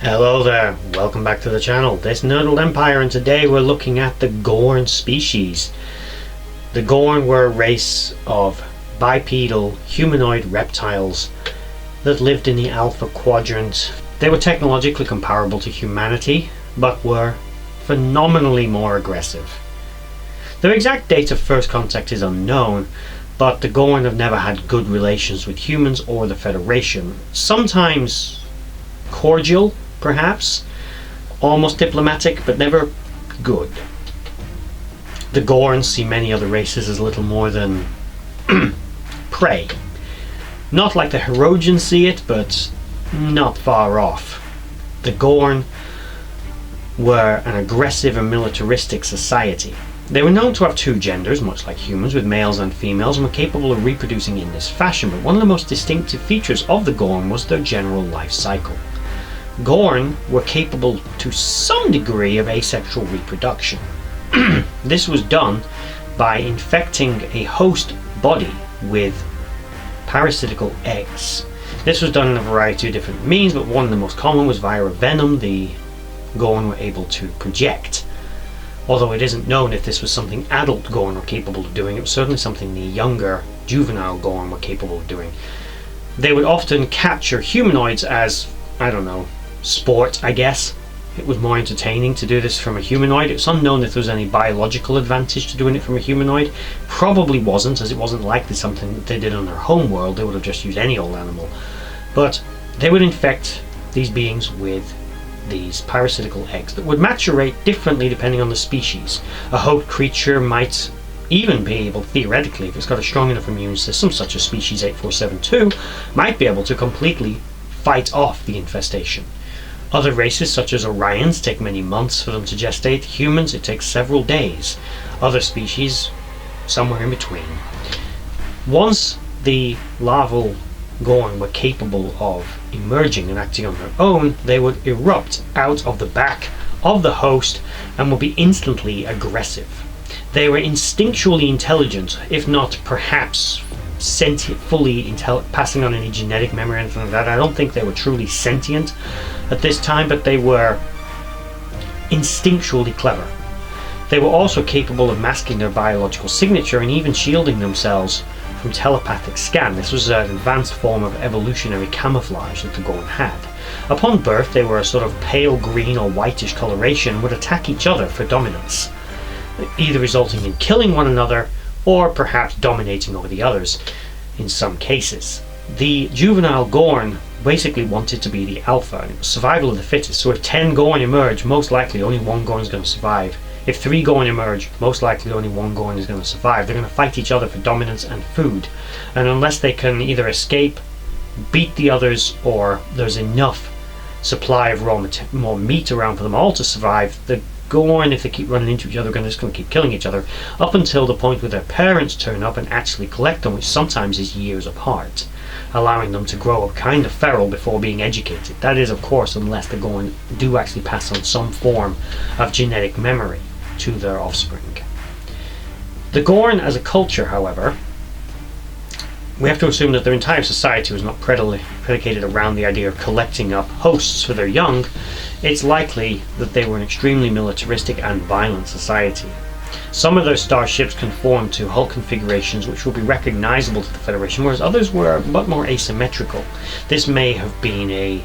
Hello there, welcome back to the channel. This Nerdled Empire, and today we're looking at the Gorn species. The Gorn were a race of bipedal humanoid reptiles that lived in the Alpha Quadrant. They were technologically comparable to humanity, but were phenomenally more aggressive. Their exact date of first contact is unknown, but the Gorn have never had good relations with humans or the Federation. Sometimes cordial, perhaps, almost diplomatic, but never good. The Gorn see many other races as little more than prey. Not like the Herodians see it, but not far off. The Gorn were an aggressive and militaristic society. They were known to have two genders, much like humans, with males and females, and were capable of reproducing in this fashion, but one of the most distinctive features of the Gorn was their general life cycle. Gorn were capable to some degree of asexual reproduction. This was done by infecting a host body with parasitical eggs. This was done in a variety of different means, but one of the most common was via a venom the Gorn were able to project. Although it isn't known if this was something adult Gorn were capable of doing, it was certainly something the younger juvenile Gorn were capable of doing. They would often capture humanoids as, I don't know, sport, I guess. It was more entertaining to do this from a humanoid. It's unknown if there was any biological advantage to doing it from a humanoid. Probably wasn't, as it wasn't likely something that they did on their home world. They would have just used any old animal. But they would infect these beings with these parasitical eggs that would maturate differently depending on the species. A host creature might even be able, theoretically, if it's got a strong enough immune system, such as species 8472, might be able to completely fight off the infestation. Other races, such as Orions, take many months for them to gestate. Humans, it takes several days. Other species, somewhere in between. Once the larval Gorn were capable of emerging and acting on their own, they would erupt out of the back of the host and would be instantly aggressive. They were instinctually intelligent, if not perhaps sentient, passing on any genetic memory or anything like that. I don't think they were truly sentient at this time, but they were instinctually clever. They were also capable of masking their biological signature and even shielding themselves from telepathic scan. This was an advanced form of evolutionary camouflage that the Gorn had. Upon birth, they were a sort of pale green or whitish coloration and would attack each other for dominance, either resulting in killing one another or perhaps dominating over the others in some cases. The juvenile Gorn basically wanted to be the alpha, and it was survival of the fittest. So if 10 Gorn emerge, most likely only one Gorn is going to survive. If 3 Gorn emerge, most likely only one Gorn is going to survive. They're going to fight each other for dominance and food, and unless they can either escape, beat the others, or there's enough supply of more meat around for them all to survive, the Gorn, if they keep running into each other, are just going to keep killing each other up until the point where their parents turn up and actually collect them, which sometimes is years apart, allowing them to grow up kind of feral before being educated. That is, of course, unless the Gorn do actually pass on some form of genetic memory to their offspring. The Gorn as a culture, however, we have to assume that their entire society was not predicated around the idea of collecting up hosts for their young. It's likely that they were an extremely militaristic and violent society. Some of their starships conformed to hull configurations which will be recognizable to the Federation, whereas others were much more asymmetrical. This may have been a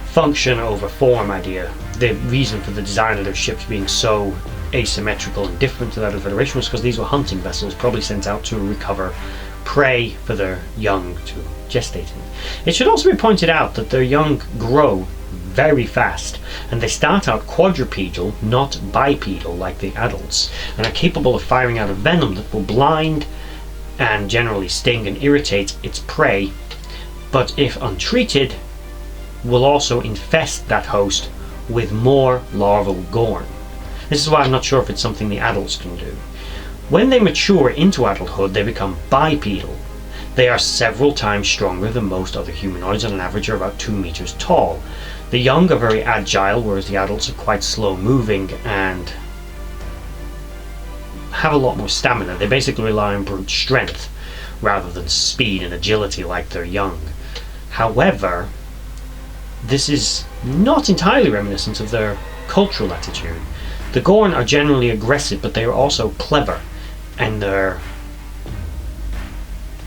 function over form idea. The reason for the design of their ships being so asymmetrical and different to that of the Federation was because these were hunting vessels, probably sent out to recover prey for their young to gestate in. It should also be pointed out that their young grow very fast, and they start out quadrupedal, not bipedal like the adults, and are capable of firing out a venom that will blind and generally sting and irritate its prey, but if untreated will also infest that host with more larval Gorn. This is why I'm not sure if it's something the adults can do. When they mature into adulthood, they become bipedal. They are several times stronger than most other humanoids, and on average are about 2 meters tall. The young are very agile, whereas the adults are quite slow moving and have a lot more stamina. They basically rely on brute strength rather than speed and agility like their young. However, this is not entirely reminiscent of their cultural attitude. The Gorn are generally aggressive, but they are also clever in their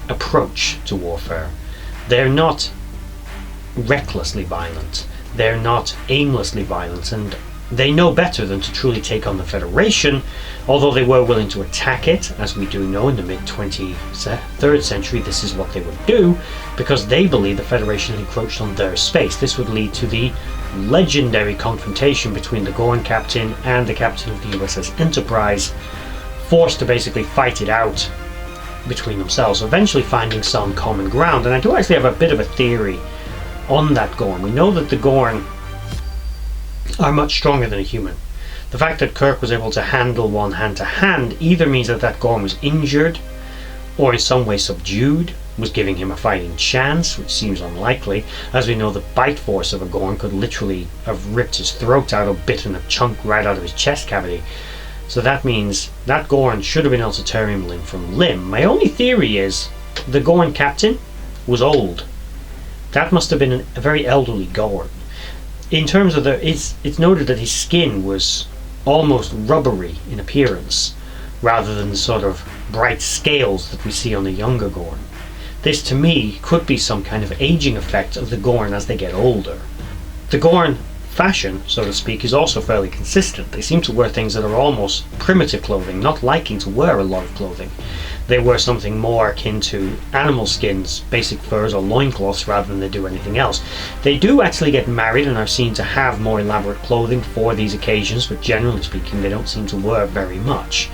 approach to warfare. They're not recklessly violent, they're not aimlessly violent, and they know better than to truly take on the Federation, although they were willing to attack it. As we do know, in the mid-23rd century this is what they would do, because they believed the Federation had encroached on their space. This would lead to the legendary confrontation between the Gorn captain and the captain of the USS Enterprise, forced to basically fight it out between themselves, eventually finding some common ground. And I do actually have a bit of a theory on that Gorn. We know that the Gorn are much stronger than a human. The fact that Kirk was able to handle one hand to hand either means that that Gorn was injured or in some way subdued, was giving him a fighting chance, which seems unlikely, as we know the bite force of a Gorn could literally have ripped his throat out or bitten a chunk right out of his chest cavity. So that means that Gorn should have been able to tear him limb from limb. My only theory is the Gorn captain was old. That must have been a very elderly Gorn. In terms of it's noted that his skin was almost rubbery in appearance, rather than the sort of bright scales that we see on the younger Gorn. This to me could be some kind of aging effect of the Gorn as they get older. The Gorn fashion, so to speak, is also fairly consistent. They seem to wear things that are almost primitive clothing, not liking to wear a lot of clothing. They wear something more akin to animal skins, basic furs or loincloths, rather than they do anything else. They do actually get married and are seen to have more elaborate clothing for these occasions, but generally speaking they don't seem to wear very much.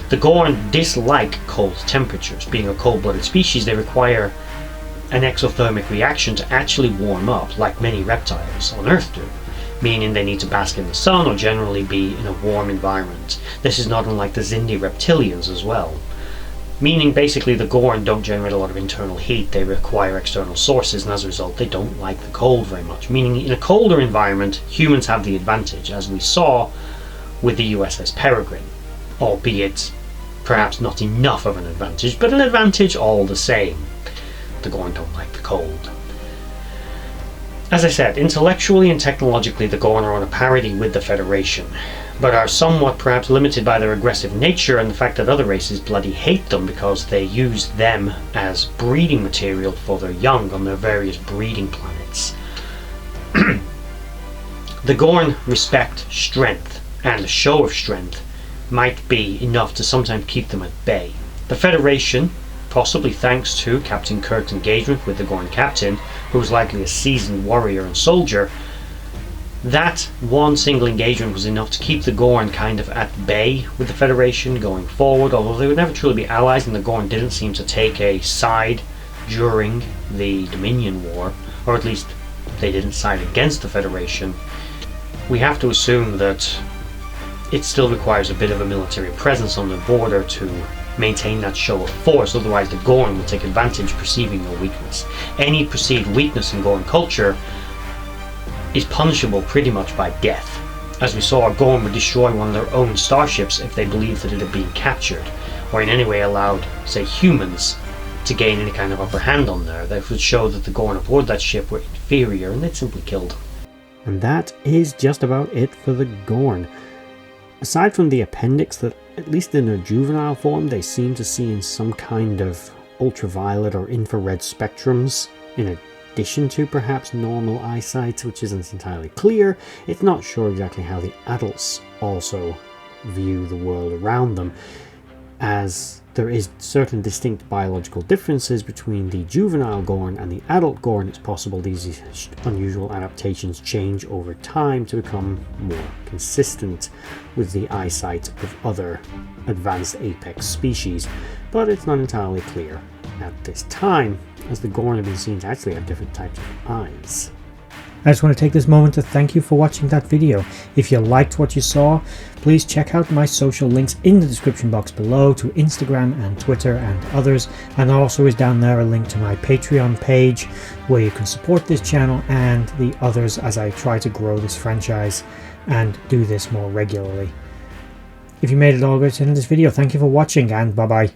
The Gorn dislike cold temperatures. Being a cold-blooded species, they require an exothermic reaction to actually warm up, like many reptiles on Earth do, meaning they need to bask in the sun or generally be in a warm environment. This is not unlike the Xindi reptilians as well. Meaning basically the Gorn don't generate a lot of internal heat, they require external sources, and as a result they don't like the cold very much. Meaning in a colder environment humans have the advantage, as we saw with the USS Peregrine, albeit perhaps not enough of an advantage, but an advantage all the same. The Gorn don't like the cold. As I said, intellectually and technologically the Gorn are on a parity with the Federation, but are somewhat perhaps limited by their aggressive nature and the fact that other races bloody hate them because they use them as breeding material for their young on their various breeding planets. The Gorn respect strength, and a show of strength might be enough to sometimes keep them at bay. The Federation, possibly thanks to Captain Kirk's engagement with the Gorn captain, who was likely a seasoned warrior and soldier, that one single engagement was enough to keep the Gorn kind of at bay with the Federation going forward, although they would never truly be allies, and the Gorn didn't seem to take a side during the Dominion War, or at least they didn't side against the Federation. We have to assume that it still requires a bit of a military presence on the border to maintain that show of force, otherwise the Gorn will take advantage, perceiving no weakness. Any perceived weakness in Gorn culture is punishable pretty much by death. As we saw, a Gorn would destroy one of their own starships if they believed that it had been captured, or in any way allowed, say, humans to gain any kind of upper hand on there. That would show that the Gorn aboard that ship were inferior, and they'd simply kill them. And that is just about it for the Gorn. Aside from the appendix that, at least in their juvenile form, they seem to see in some kind of ultraviolet or infrared spectrums, in addition to perhaps normal eyesight, which isn't entirely clear. It's not sure exactly how the adults also view the world around them, as there is certain distinct biological differences between the juvenile Gorn and the adult Gorn. It's possible these unusual adaptations change over time to become more consistent with the eyesight of other advanced apex species, but it's not entirely clear at this time, as the Gorn have been seen to actually have different types of eyes. I just want to take this moment to thank you for watching that video. If you liked what you saw, please check out my social links in the description box below to Instagram and Twitter and others, and also is down there a link to my Patreon page where you can support this channel and the others as I try to grow this franchise and do this more regularly. If you made it all the way to the end of this video, thank you for watching, and bye bye.